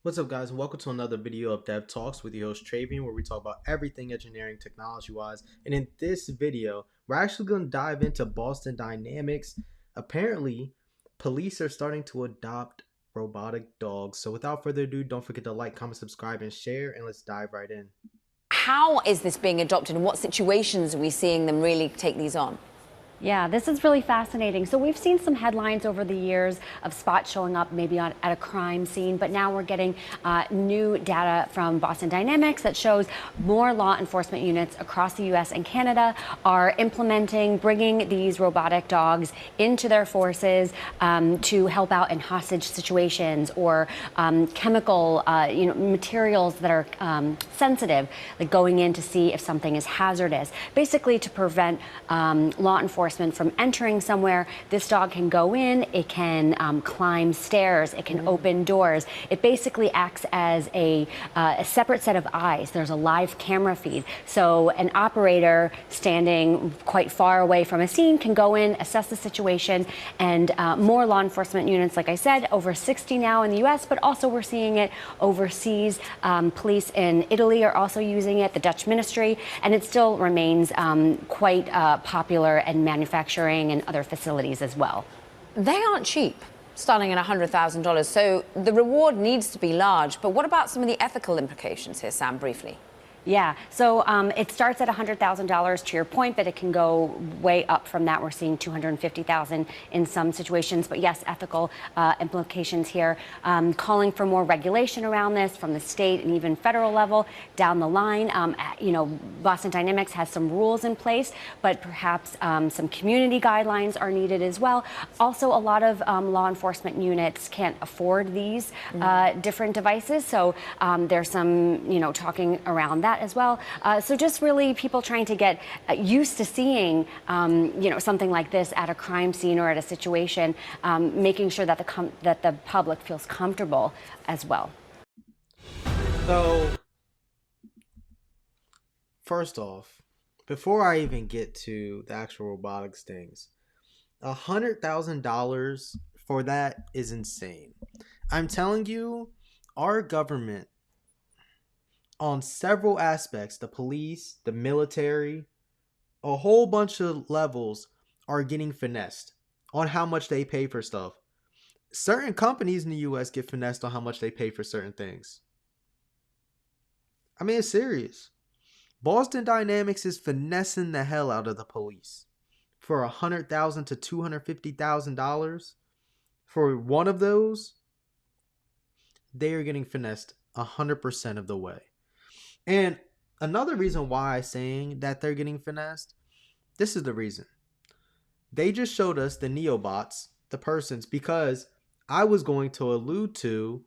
What's up, guys, and welcome to another video of DevTalks with your host Travian, where we talk about everything engineering technology-wise. And in this video, we're actually going to dive into Boston Dynamics. Apparently, police are starting to adopt robotic dogs. So without further ado, don't forget to like, comment, subscribe, and share, and let's dive right in. How is this being adopted, and what situations are we seeing them really take these on? Yeah, this is really fascinating. So we've seen some headlines over the years of spots showing up maybe at a crime scene, but now we're getting new data from Boston Dynamics that shows more law enforcement units across the U.S. and Canada are bringing these robotic dogs into their forces to help out in hostage situations or chemical materials that are sensitive, like going in to see if something is hazardous, basically to prevent law enforcement from entering somewhere. This dog can go in, it can climb stairs, it can open doors. It basically acts as a separate set of eyes. There's a live camera feed. So an operator standing quite far away from a scene can go in, assess the situation, and more law enforcement units, like I said, over 60 now in the US, but also we're seeing it overseas. Police in Italy are also using it, the Dutch ministry, and it still remains quite popular and manufacturing and other facilities as well. They aren't cheap, starting at $100,000. So the reward needs to be large. But what about some of the ethical implications here, Sam, briefly? Yeah, so it starts at $100,000 to your point, but it can go way up from that. We're seeing $250,000 in some situations, but yes, ethical implications here. Calling for more regulation around this from the state and even federal level down the line. Boston Dynamics has some rules in place, but perhaps some community guidelines are needed as well. Also, a lot of law enforcement units can't afford these different devices, so there's some, talking around that as well. So just really people trying to get used to seeing, something like this at a crime scene or at a situation, making sure that the public feels comfortable as well. So, first off, before I even get to the actual robotics things, $100,000 for that is insane. I'm telling you, our government, on several aspects, the police, the military, a whole bunch of levels are getting finessed on how much they pay for stuff. Certain companies in the US get finessed on how much they pay for certain things. I mean, it's serious. Boston Dynamics is finessing the hell out of the police for $100,000 to $250,000 for one of those. They are getting finessed 100% of the way. And another reason why I'm saying that they're getting finessed, this is the reason. They just showed us the neobots, the persons, because I was going to allude to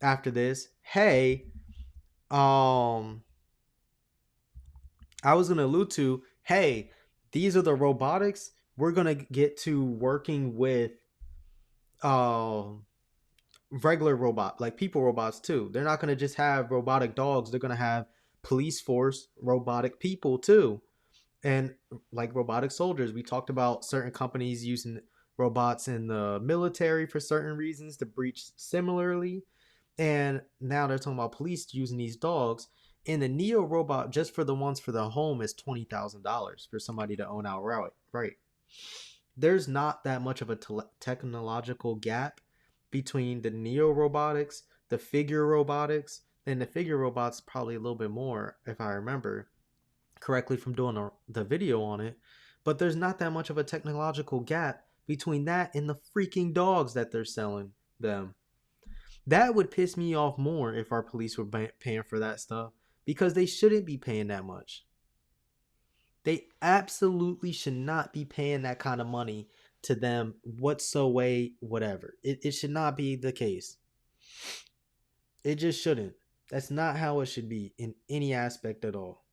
after this, hey, these are the robotics. We're going to get to working with regular robot, like people robots too. They're not going to just have robotic dogs. They're going to have police force robotic people too. And like robotic soldiers, we talked about certain companies using robots in the military for certain reasons to breach similarly. And now they're talking about police using these dogs. And the Neo robot, just for the ones for the home, is $20,000 for somebody to own outright. Right. There's not that much of a technological gap between the Neo robotics, the figure robotics, and the figure robots probably a little bit more, if I remember correctly from doing the video on it. But there's not that much of a technological gap between that and the freaking dogs that they're selling them. That would piss me off more if our police were paying for that stuff, because they shouldn't be paying that much. They absolutely should not be paying that kind of money to them whatever. It should not be the case. It just shouldn't. That's not how it should be in any aspect at all.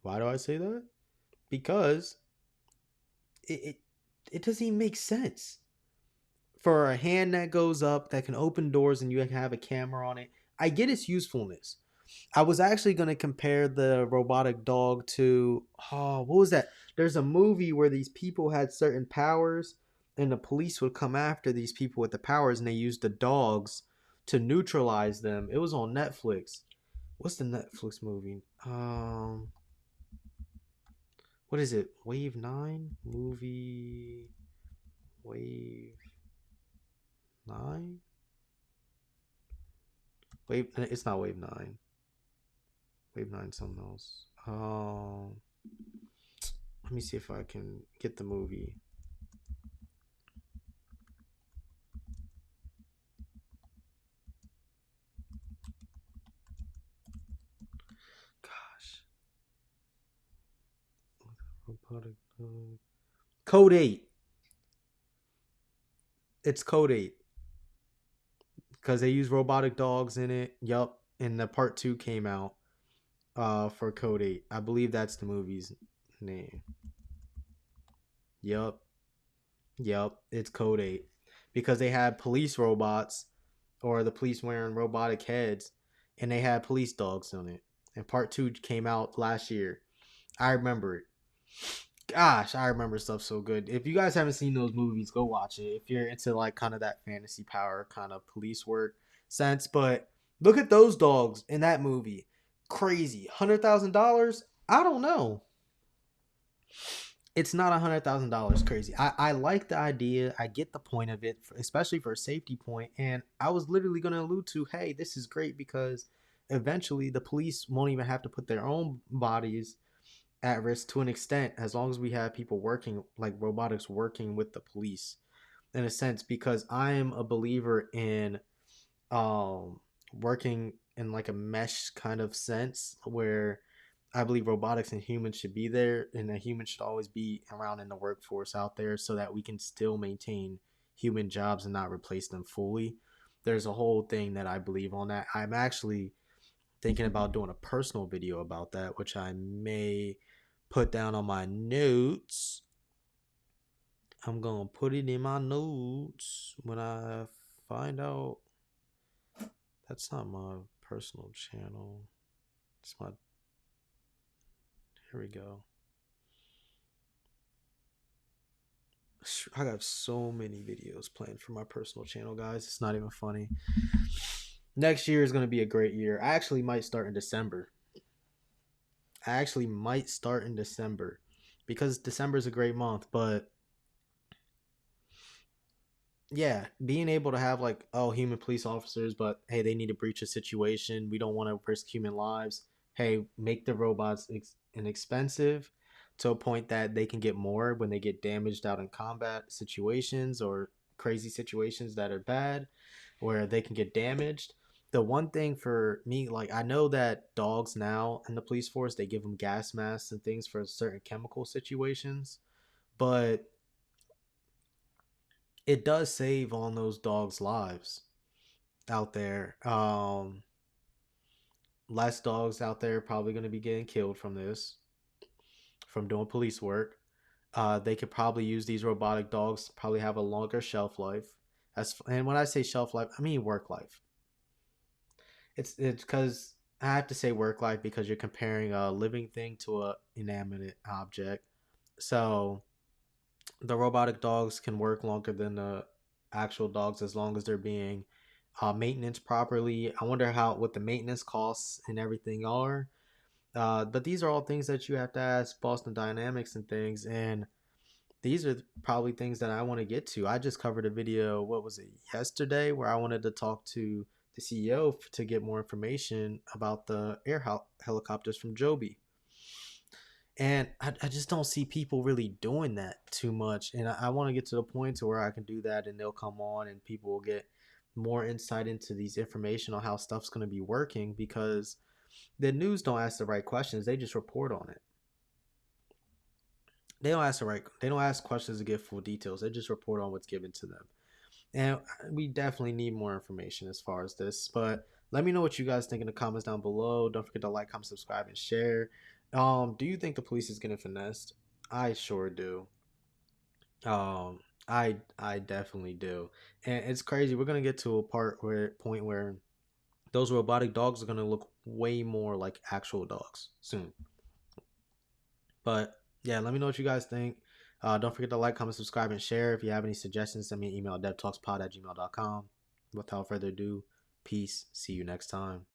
Why do I say that? Because it doesn't even make sense. For a hand that goes up that can open doors and you can have a camera on it, I get its usefulness. I was actually going to compare the robotic dog to, what was that? There's a movie where these people had certain powers and the police would come after these people with the powers, and they used the dogs to neutralize them. It was on Netflix. What's the Netflix movie? What is it? Wave 9 movie. Wave 9. Wave. It's not Wave 9. Wave 9 something else. Let me see if I can get the movie. Gosh. Robotic. Code 8. It's Code 8. Because they use robotic dogs in it. Yup. And the part 2 came out for Code 8. I believe that's the movie's name. Yup. It's Code 8. Because they had police robots, or the police wearing robotic heads, and they had police dogs on it. And part 2 came out last year. I remember it. Gosh, I remember stuff so good. If you guys haven't seen those movies, go watch it. If you're into like kind of that fantasy power kind of police work sense. But look at those dogs in that movie. Crazy. $100,000? I don't know. It's not $100,000 crazy. I like the idea. I get the point of it, especially for a safety point. And I was literally going to allude to, hey, this is great because eventually the police won't even have to put their own bodies at risk to an extent, as long as we have people working, like robotics working with the police in a sense, because I am a believer in working in like a mesh kind of sense where I believe robotics and humans should be there, and a human should always be around in the workforce out there so that we can still maintain human jobs and not replace them fully. There's a whole thing that I believe on that. I'm actually thinking about doing a personal video about that, which I may put down on my notes. I'm gonna put it in my notes when I find out. That's not my personal channel. It's my. Here we go. I got so many videos planned for my personal channel, guys. It's not even funny. Next year is gonna be a great year. I actually might start in December. Because December is a great month, but yeah, being able to have like, oh, human police officers, but hey, they need to breach a situation. We don't want to risk human lives. Hey, make the robots inexpensive to a point that they can get more when they get damaged out in combat situations or crazy situations that are bad, where they can get damaged. The one thing for me, like I know that dogs now in the police force, they give them gas masks and things for certain chemical situations, but it does save on those dogs' lives out there. Less dogs out there probably going to be getting killed from this, from doing police work. They could probably use these robotic dogs, probably have a longer shelf life. And when I say shelf life, I mean work life. It's because I have to say work life because you're comparing a living thing to a inanimate object. So the robotic dogs can work longer than the actual dogs as long as they're being maintenance properly. I wonder what the maintenance costs and everything are. But these are all things that you have to ask Boston Dynamics and things, and these are probably things that I want to get to. I just covered a video, what was it, yesterday, where I wanted to talk to the CEO to get more information about the helicopters from Joby. And I just don't see people really doing that too much. And I want to get to the point to where I can do that and they'll come on and people will get more insight into these information on how stuff's going to be working, because the news don't ask the right questions. They just report on it. They don't ask questions to get full details. They just report on what's given to them. And we definitely need more information as far as this. But let me know what you guys think in the comments down below. Don't forget to like, comment, subscribe, and share. Do you think the police is getting finessed? I sure do. I definitely do. And it's crazy. We're gonna get to a point where those robotic dogs are gonna look way more like actual dogs soon. But yeah, let me know what you guys think. Don't forget to like, comment, subscribe, and share. If you have any suggestions, send me an email at devtalkspod@gmail.com. Without further ado, peace. See you next time.